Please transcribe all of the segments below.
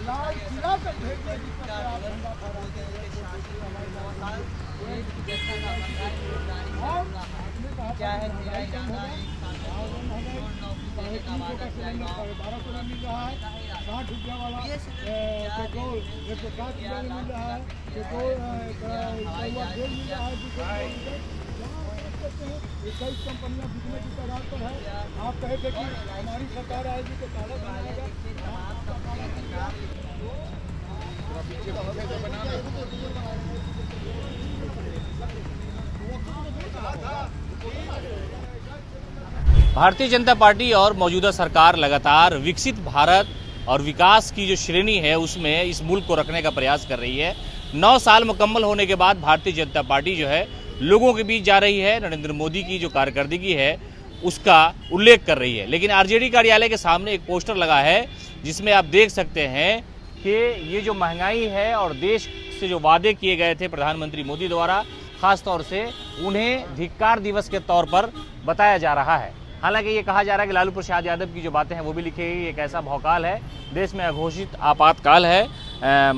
लाल किला तक भेजने की कसर आप धंधा फहराते हैं। क्या है तेरा इरादा है? 350 का सिलेंडर 1250 में मिल रहा है। 60 रुपया वाला पेट्रोल 160 रुपया में मिल रहा है। पेट्रोल तेल मिल रहा है 21 कंपनियां बिकने की कगार पर है। आप कहे थे कि हमारी सरकार आएगी तो ताला बनाएगा। भारतीय जनता पार्टी और मौजूदा सरकार लगातार विकसित भारत और विकास की जो श्रेणी है उसमें इस मुल्क को रखने का प्रयास कर रही है। 9 साल मुकम्मल होने के बाद भारतीय जनता पार्टी जो है लोगों के बीच जा रही है, नरेंद्र मोदी की जो कारकर्दगी है उसका उल्लेख कर रही है। लेकिन आरजेडी कार्यालय के सामने एक पोस्टर लगा है जिसमें आप देख सकते हैं कि ये जो महंगाई है और देश से जो वादे किए गए थे प्रधानमंत्री मोदी द्वारा, खास तौर से उन्हें धिक्कार दिवस के तौर पर बताया जा रहा है। हालांकि ये कहा जा रहा है कि लालू प्रसाद यादव की जो बातें हैं वो भी लिखी गई। एक ऐसा भौकाल है, देश में अघोषित आपातकाल है।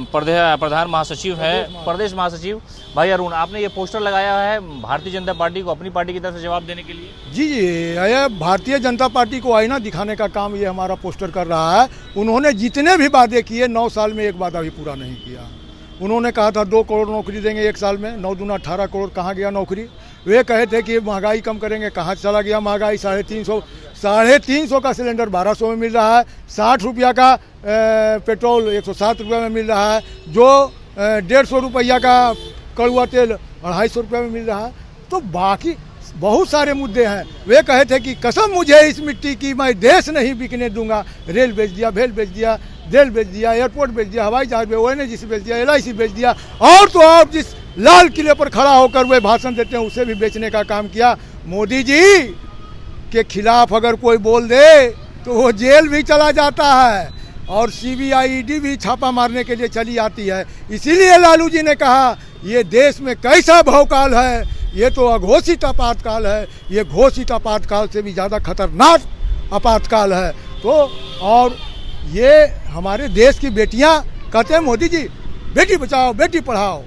प्रधान महासचिव है, प्रदेश महासचिव भाई अरुण, आपने ये पोस्टर लगाया है भारतीय जनता पार्टी को अपनी पार्टी की तरफ से जवाब देने के लिए। जी जी, ये भारतीय जनता पार्टी को आईना दिखाने का काम ये हमारा पोस्टर कर रहा है। उन्होंने जितने भी वादे किए 9 साल में एक वादा भी पूरा नहीं किया। उन्होंने कहा था 2 करोड़ नौकरी देंगे 1 साल में, 9 दूना 18 करोड़, कहाँ गया नौकरी। वे कहे थे कि महंगाई कम करेंगे, कहाँ चला गया महंगाई। 350 का सिलेंडर 1200 में मिल रहा है। 60 रुपया का पेट्रोल 160 रुपया में मिल रहा है। जो 150 रुपया का कड़ुआ तेल 250 रुपया में मिल रहा है। तो बाकी बहुत सारे मुद्दे हैं। वे कहे थे कि कसम मुझे इस मिट्टी की, मैं देश नहीं बिकने दूंगा। रेल बेच दिया, भेल बेच दिया, जेल बेच दिया, एयरपोर्ट बेच दिया, हवाई जहाज ONGC बेच दिया, LIC बेच दिया, और तो और जिस लाल किले पर खड़ा होकर वे भाषण देते हैं उसे भी बेचने का काम किया। मोदी जी के खिलाफ अगर कोई बोल दे तो वो जेल भी चला जाता है और CBI ED भी छापा मारने के लिए चली आती है। इसीलिए लालू जी ने कहा ये देश में कैसा भौकाल है, ये तो अघोषित आपातकाल है। ये घोषित आपातकाल से भी ज़्यादा खतरनाक आपातकाल है। तो और ये हमारे देश की बेटियां कहते हैं मोदी जी बेटी बचाओ बेटी पढ़ाओ।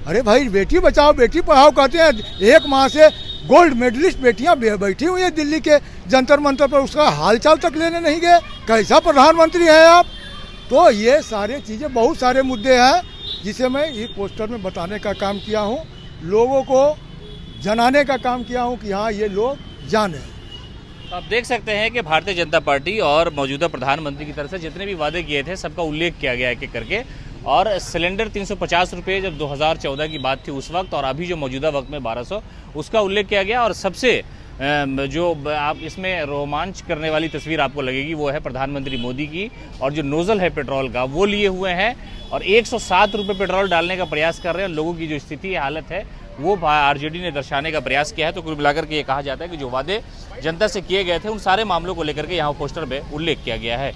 अरे भाई, बेटी बचाओ बेटी पढ़ाओ कहते हैं, 1 माह से गोल्ड मेडलिस्ट बेटियां बैठी हुई है दिल्ली के जंतर मंतर पर, उसका हालचाल तक लेने नहीं गए। कैसा प्रधानमंत्री हैं आप। तो ये सारे चीज़ें, बहुत सारे मुद्दे हैं जिसे मैं इस पोस्टर में बताने का काम किया हूँ, लोगों को जनाने का काम किया हूँ कि हाँ ये लोग जाने। आप देख सकते हैं कि भारतीय जनता पार्टी और मौजूदा प्रधानमंत्री की तरफ से जितने भी वादे किए थे सबका उल्लेख किया गया एक एक करके। और सिलेंडर 350 रुपये जब 2014 की बात थी उस वक्त, और अभी जो मौजूदा वक्त में 1200, उसका उल्लेख किया गया। और सबसे जो आप इसमें रोमांच करने वाली तस्वीर आपको लगेगी वो है प्रधानमंत्री मोदी की, और जो नोजल है पेट्रोल का वो लिए हुए हैं और 107 रुपये पेट्रोल डालने का प्रयास कर रहे हैं। लोगों की जो स्थिति हालत है वो आरजेडी ने दर्शाने का प्रयास किया है। तो कुल मिलाकर के ये कहा जाता है कि जो वादे जनता से किए गए थे उन सारे मामलों को लेकर के यहाँ पोस्टर में उल्लेख किया गया है।